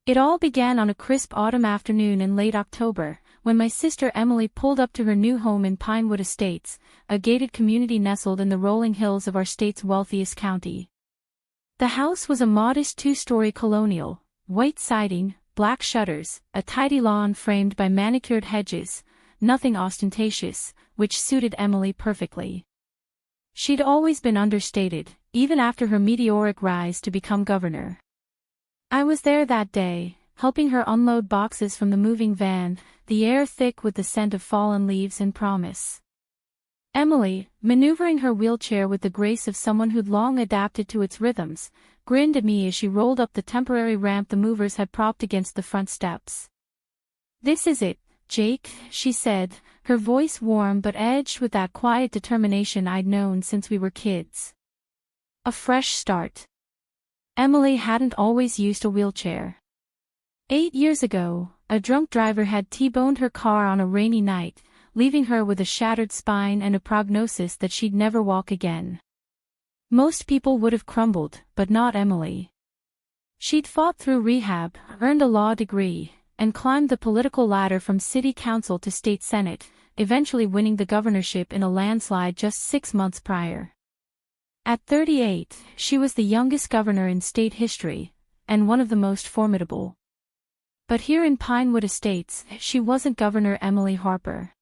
It all began on a crisp autumn afternoon in late October, when my sister Emily pulled up to her new home in Pinewood Estates, a gated community nestled in the rolling hills of our state's wealthiest county. The house was a modest two-story colonial, white siding, black shutters, a tidy lawn framed by manicured hedges, nothing ostentatious, which suited Emily perfectly. She'd always been understated, even after her meteoric rise to become governor. I was there that day, helping her unload boxes from the moving van, the air thick with the scent of fallen leaves and promise. Emily, maneuvering her wheelchair with the grace of someone who'd long adapted to its rhythms, grinned at me as she rolled up the temporary ramp the movers had propped against the front steps. "This is it, Jake," she said, her voice warm but edged with that quiet determination I'd known since we were kids. A fresh start. Emily hadn't always used a wheelchair. 8 years ago, a drunk driver had T-boned her car on a rainy night, leaving her with a shattered spine and a prognosis that she'd never walk again. Most people would have crumbled, but not Emily. She'd fought through rehab, earned a law degree, and climbed the political ladder from city council to state senate, eventually winning the governorship in a landslide just 6 months prior. At 38, she was the youngest governor in state history, and one of the most formidable. But here in Pinewood Estates, she wasn't Governor Emily Harper.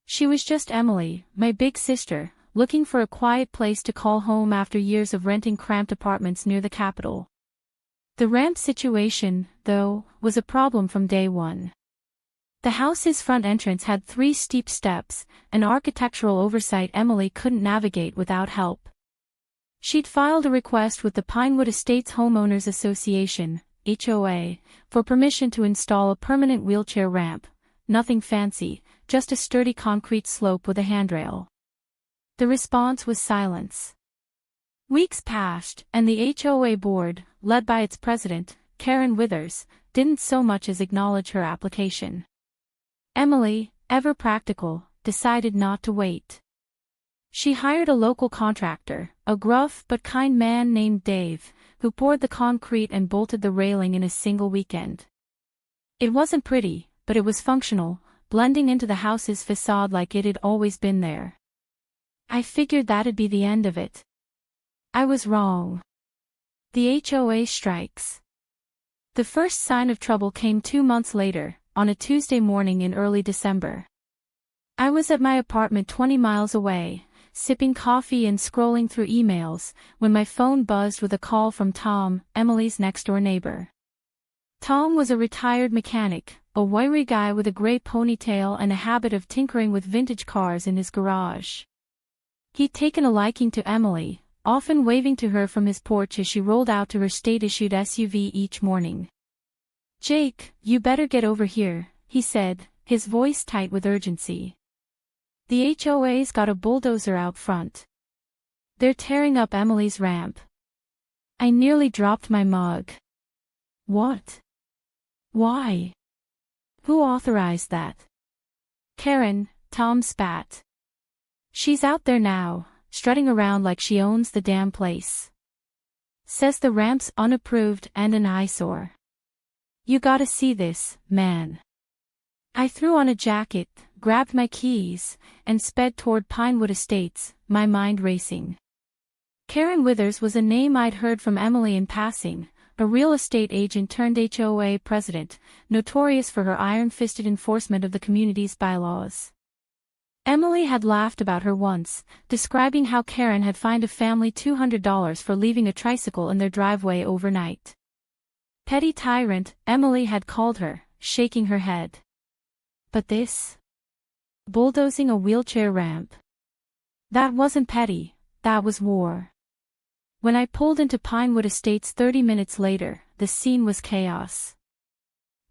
She was just Emily, my big sister, looking for a quiet place to call home after years of renting cramped apartments near the Capitol. The ramp situation, though, was a problem from day one. The house's front entrance had 3 steep steps, an architectural oversight Emily couldn't navigate without help. She'd filed a request with the Pinewood Estates Homeowners Association, HOA, for permission to install a permanent wheelchair ramp, nothing fancy, just a sturdy concrete slope with a handrail. The response was silence. Weeks passed, and the HOA board, led by its president, Karen Withers, didn't so much as acknowledge her application. Emily, ever practical, decided not to wait. She hired a local contractor, a gruff but kind man named Dave, who poured the concrete and bolted the railing in a single weekend. It wasn't pretty, but it was functional, blending into the house's facade like it had always been there. I figured that'd be the end of it. I was wrong. The HOA strikes. The first sign of trouble came 2 months later, on a Tuesday morning in early December. I was at my apartment 20 miles away, sipping coffee and scrolling through emails, when my phone buzzed with a call from Tom, Emily's next-door neighbor. Tom was a retired mechanic, a wiry guy with a gray ponytail and a habit of tinkering with vintage cars in his garage. He'd taken a liking to Emily, often waving to her from his porch as she rolled out to her state-issued SUV each morning. "Jake, you better get over here," he said, his voice tight with urgency. "The HOA's got a bulldozer out front. They're tearing up Emily's ramp." I nearly dropped my mug. What? Why? Who authorized that? Karen, Tom spat. "She's out there now, strutting around like she owns the damn place. Says the ramp's unapproved and an eyesore. You gotta see this, man." I threw on a jacket, grabbed my keys, and sped toward Pinewood Estates, my mind racing. Karen Withers was a name I'd heard from Emily in passing, a real estate agent turned HOA president, notorious for her iron-fisted enforcement of the community's bylaws. Emily had laughed about her once, describing how Karen had fined a family $200 for leaving a tricycle in their driveway overnight. Petty tyrant, Emily had called her, shaking her head. But this? Bulldozing a wheelchair ramp. That wasn't petty, that was war. When I pulled into Pinewood Estates 30 minutes later, the scene was chaos.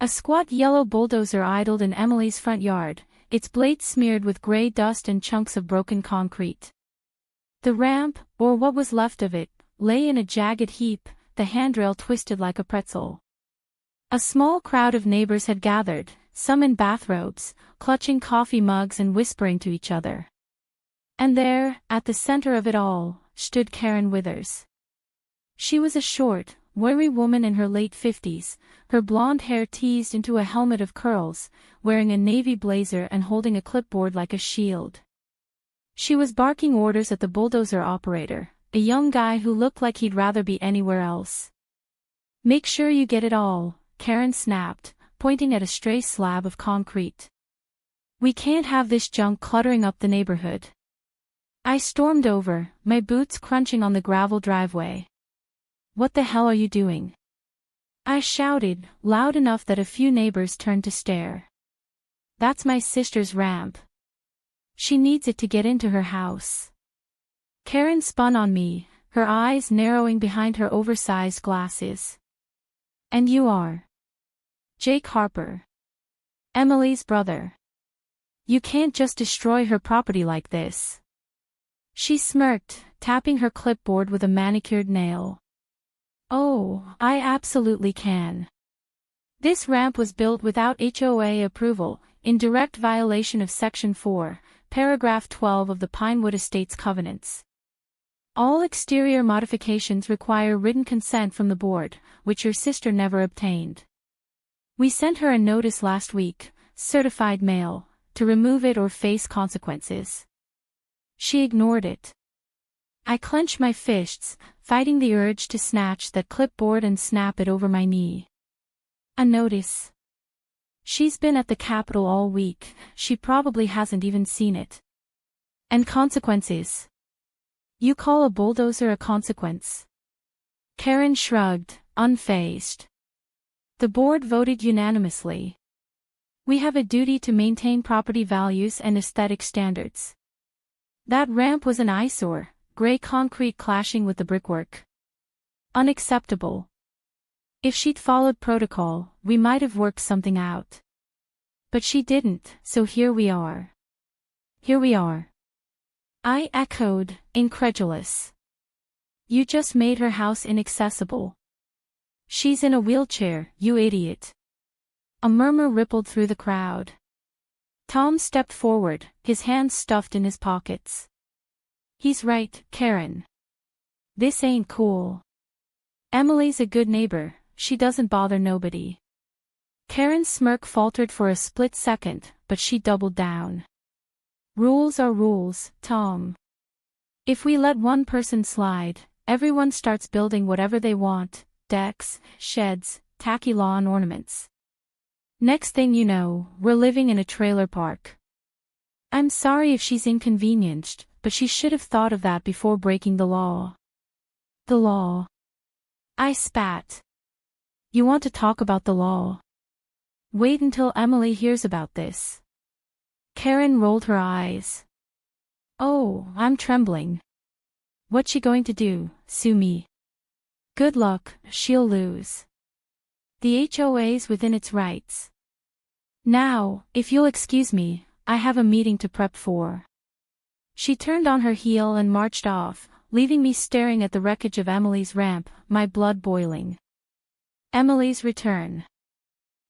A squat yellow bulldozer idled in Emily's front yard, its blades smeared with gray dust and chunks of broken concrete. The ramp, or what was left of it, lay in a jagged heap, the handrail twisted like a pretzel. A small crowd of neighbors had gathered, some in bathrobes, clutching coffee mugs and whispering to each other. And there, at the center of it all, stood Karen Withers. She was a short, wiry woman in her late 50s, her blonde hair teased into a helmet of curls, wearing a navy blazer and holding a clipboard like a shield. She was barking orders at the bulldozer operator, a young guy who looked like he'd rather be anywhere else. "Make sure you get it all," Karen snapped, pointing at a stray slab of concrete. "We can't have this junk cluttering up the neighborhood." I stormed over, my boots crunching on the gravel driveway. "What the hell are you doing?" I shouted, loud enough that a few neighbors turned to stare. "That's my sister's ramp. She needs it to get into her house." Karen spun on me, her eyes narrowing behind her oversized glasses. "And you are?" "Jake Harper. Emily's brother. You can't just destroy her property like this." She smirked, tapping her clipboard with a manicured nail. "Oh, I absolutely can. This ramp was built without HOA approval, in direct violation of Section 4, Paragraph 12 of the Pinewood Estates Covenants. All exterior modifications require written consent from the board, which your sister never obtained. We sent her a notice last week, certified mail, to remove it or face consequences. She ignored it." I clenched my fists, fighting the urge to snatch that clipboard and snap it over my knee. "A notice? She's been at the Capitol all week, she probably hasn't even seen it. And consequences? You call a bulldozer a consequence?" Karen shrugged, unfazed. "The board voted unanimously. We have a duty to maintain property values and aesthetic standards. That ramp was an eyesore, gray concrete clashing with the brickwork. Unacceptable. If she'd followed protocol, we might have worked something out. But she didn't, so here we are." "Here we are?" I echoed, incredulous. "You just made her house inaccessible. She's in a wheelchair, you idiot." A murmur rippled through the crowd. Tom stepped forward, his hands stuffed in his pockets. "He's right, Karen. This ain't cool. Emily's a good neighbor, she doesn't bother nobody." Karen's smirk faltered for a split second, but she doubled down. "Rules are rules, Tom. If we let one person slide, everyone starts building whatever they want, decks, sheds, tacky lawn ornaments. Next thing you know, we're living in a trailer park. I'm sorry if she's inconvenienced, but she should have thought of that before breaking the law." "The law?" I spat. "You want to talk about the law? Wait until Emily hears about this." Karen rolled her eyes. "Oh, I'm trembling. What's she going to do, sue me?" "Good luck, she'll lose. The HOA's within its rights. Now, if you'll excuse me, I have a meeting to prep for." She turned on her heel and marched off, leaving me staring at the wreckage of Emily's ramp, my blood boiling. Emily's return.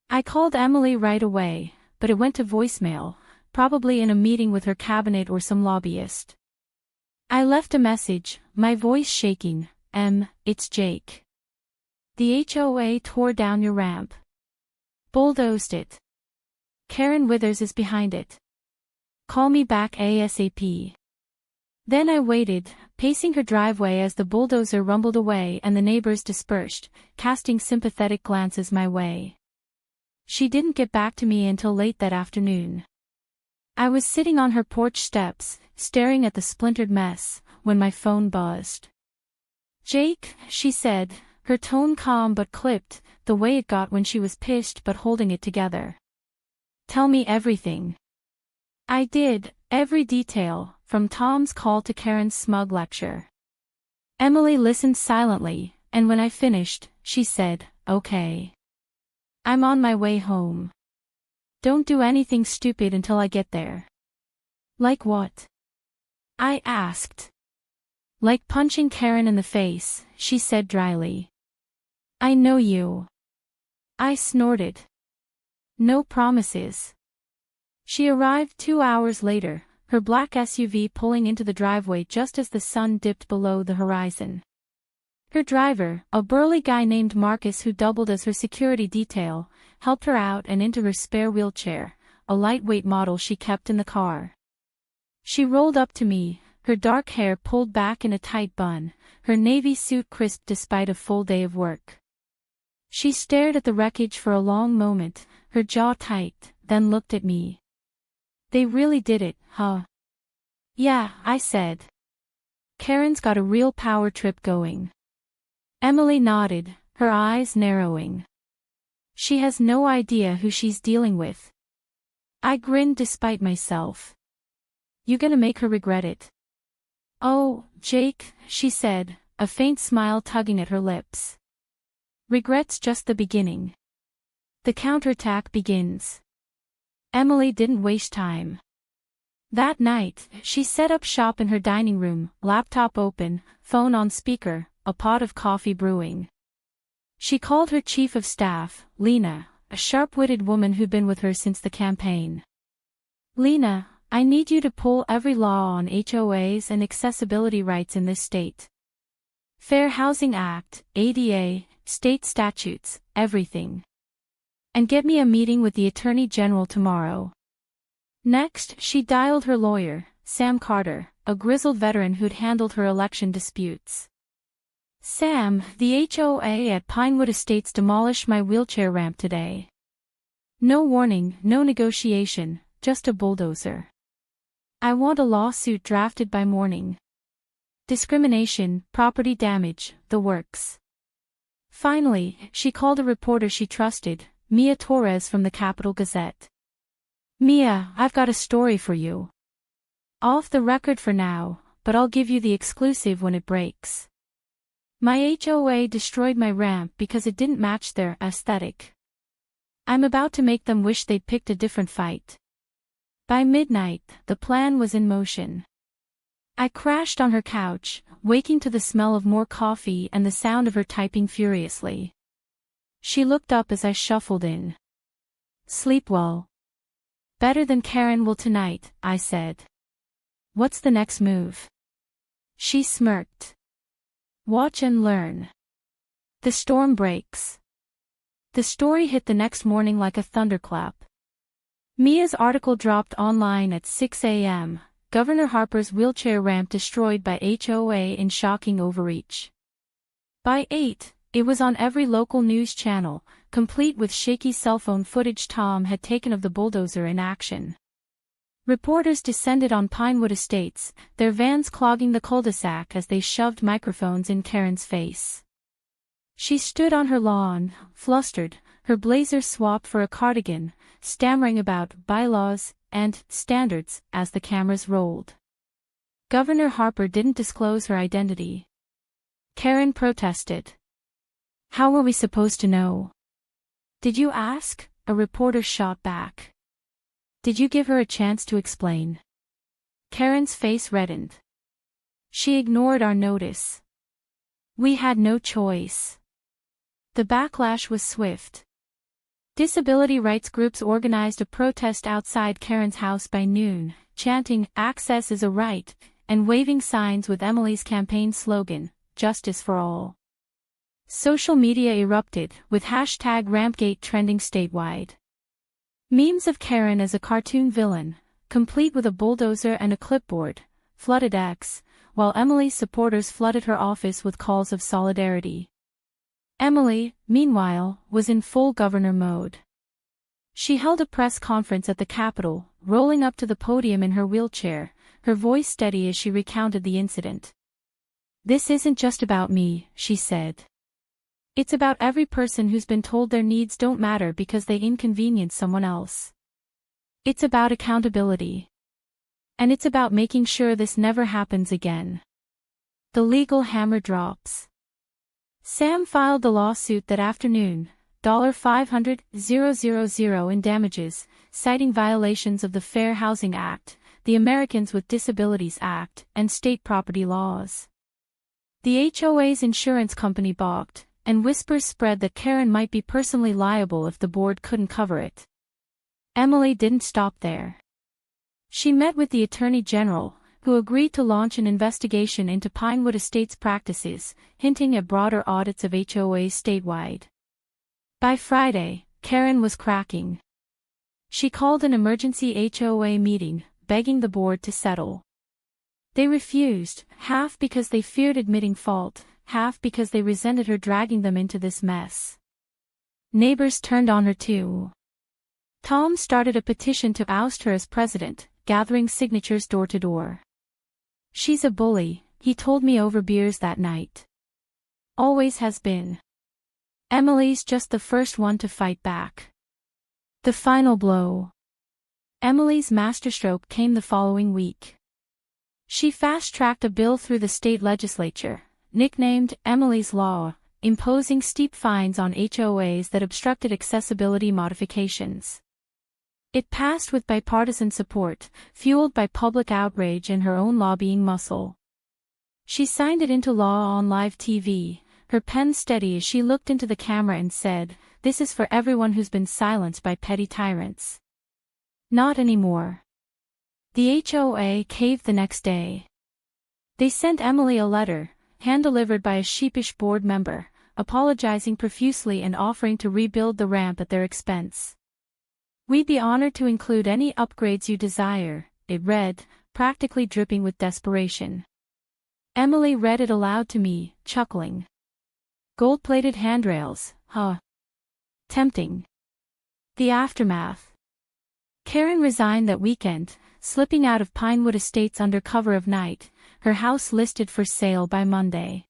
I called Emily right away, but it went to voicemail, probably in a meeting with her cabinet or some lobbyist. I left a message, my voice shaking. It's Jake. The HOA tore down your ramp. Bulldozed it. Karen Withers is behind it. Call me back ASAP. Then I waited, pacing her driveway as the bulldozer rumbled away and the neighbors dispersed, casting sympathetic glances my way. She didn't get back to me until late that afternoon. I was sitting on her porch steps, staring at the splintered mess, when my phone buzzed. "Jake," she said, her tone calm but clipped, the way it got when she was pissed but holding it together. "Tell me everything." I did, every detail, from Tom's call to Karen's smug lecture. Emily listened silently, and when I finished, she said, "Okay. I'm on my way home. Don't do anything stupid until I get there." "Like what?" I asked. "Like punching Karen in the face," she said dryly. "I know you." I snorted. "No promises." She arrived 2 hours later, her black SUV pulling into the driveway just as the sun dipped below the horizon. Her driver, a burly guy named Marcus who doubled as her security detail, helped her out and into her spare wheelchair, a lightweight model she kept in the car. She rolled up to me, her dark hair pulled back in a tight bun, her navy suit crisp despite a full day of work. She stared at the wreckage for a long moment, her jaw tight, then looked at me. "They really did it, huh?" "Yeah," I said. "Karen's got a real power trip going." Emily nodded, her eyes narrowing. "She has no idea who she's dealing with." I grinned despite myself. "You gonna make her regret it?" "Oh, Jake," she said, a faint smile tugging at her lips. "Regret's just the beginning. The counterattack begins." Emily didn't waste time. That night, she set up shop in her dining room, laptop open, phone on speaker, a pot of coffee brewing. She called her chief of staff, Lena, a sharp-witted woman who'd been with her since the campaign. "Lena, I need you to pull every law on HOAs and accessibility rights in this state. Fair Housing Act, ADA, state statutes, everything. And get me a meeting with the Attorney General tomorrow." Next, she dialed her lawyer, Sam Carter, a grizzled veteran who'd handled her election disputes. "Sam, the HOA at Pinewood Estates demolished my wheelchair ramp today. No warning, no negotiation, just a bulldozer. I want a lawsuit drafted by morning. Discrimination, property damage, the works." Finally, she called a reporter she trusted, Mia Torres from the Capital Gazette. "Mia, I've got a story for you. Off the record for now, but I'll give you the exclusive when it breaks. My HOA destroyed my ramp because it didn't match their aesthetic. I'm about to make them wish they'd picked a different fight." By midnight, the plan was in motion. I crashed on her couch, waking to the smell of more coffee and the sound of her typing furiously. She looked up as I shuffled in. "Sleep well." "Better than Karen will tonight," I said. "What's the next move?" She smirked. "Watch and learn." The storm breaks. The story hit the next morning like a thunderclap. Mia's article dropped online at 6 a.m., Governor Harper's wheelchair ramp destroyed by HOA in shocking overreach. By 8, it was on every local news channel, complete with shaky cell phone footage Tom had taken of the bulldozer in action. Reporters descended on Pinewood Estates, their vans clogging the cul-de-sac as they shoved microphones in Karen's face. She stood on her lawn, flustered, her blazer swapped for a cardigan, stammering about bylaws and standards as the cameras rolled. Governor Harper didn't disclose her identity. Karen protested. "How were we supposed to know?" "Did you ask?" a reporter shot back. "Did you give her a chance to explain?" Karen's face reddened. She ignored our notice. We had no choice. The backlash was swift. Disability rights groups organized a protest outside Karen's house by noon, chanting, "Access is a right," and waving signs with Emily's campaign slogan, "Justice for all." Social media erupted, with hashtag Rampgate trending statewide. Memes of Karen as a cartoon villain, complete with a bulldozer and a clipboard, flooded X, while Emily's supporters flooded her office with calls of solidarity. Emily, meanwhile, was in full governor mode. She held a press conference at the Capitol, rolling up to the podium in her wheelchair, her voice steady as she recounted the incident. "This isn't just about me," she said. "It's about every person who's been told their needs don't matter because they inconvenience someone else. It's about accountability. And it's about making sure this never happens again." The legal hammer drops. Sam filed the lawsuit that afternoon, $500,000 in damages, citing violations of the Fair Housing Act, the Americans with Disabilities Act, and state property laws. The HOA's insurance company balked, and whispers spread that Karen might be personally liable if the board couldn't cover it. Emily didn't stop there. She met with the Attorney General, who agreed to launch an investigation into Pinewood Estates practices, hinting at broader audits of HOAs statewide. By Friday, Karen was cracking. She called an emergency HOA meeting, begging the board to settle. They refused, half because they feared admitting fault, half because they resented her dragging them into this mess. Neighbors turned on her too. Tom started a petition to oust her as president, gathering signatures door to door. "She's a bully," he told me over beers that night. "Always has been. Emily's just the first one to fight back." The final blow. Emily's masterstroke came the following week. She fast-tracked a bill through the state legislature, nicknamed Emily's Law, imposing steep fines on HOAs that obstructed accessibility modifications. It passed with bipartisan support, fueled by public outrage and her own lobbying muscle. She signed it into law on live TV, her pen steady as she looked into the camera and said, "This is for everyone who's been silenced by petty tyrants." Not anymore. The HOA caved the next day. They sent Emily a letter, hand-delivered by a sheepish board member, apologizing profusely and offering to rebuild the ramp at their expense. "We'd be honored to include any upgrades you desire," it read, practically dripping with desperation. Emily read it aloud to me, chuckling. "Gold-plated handrails, huh? Tempting." The aftermath. Karen resigned that weekend, slipping out of Pinewood Estates under cover of night, her house listed for sale by Monday.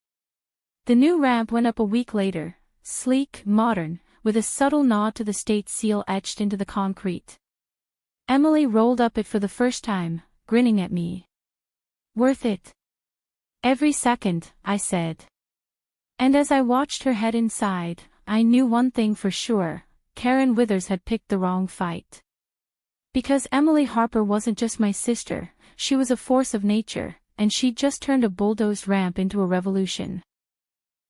The new ramp went up a week later, sleek, modern, with a subtle nod to the state seal etched into the concrete. Emily rolled up it for the first time, grinning at me. "Worth it?" "Every second," I said. And as I watched her head inside, I knew one thing for sure: Karen Withers had picked the wrong fight. Because Emily Harper wasn't just my sister, she was a force of nature, and she'd just turned a bulldozed ramp into a revolution.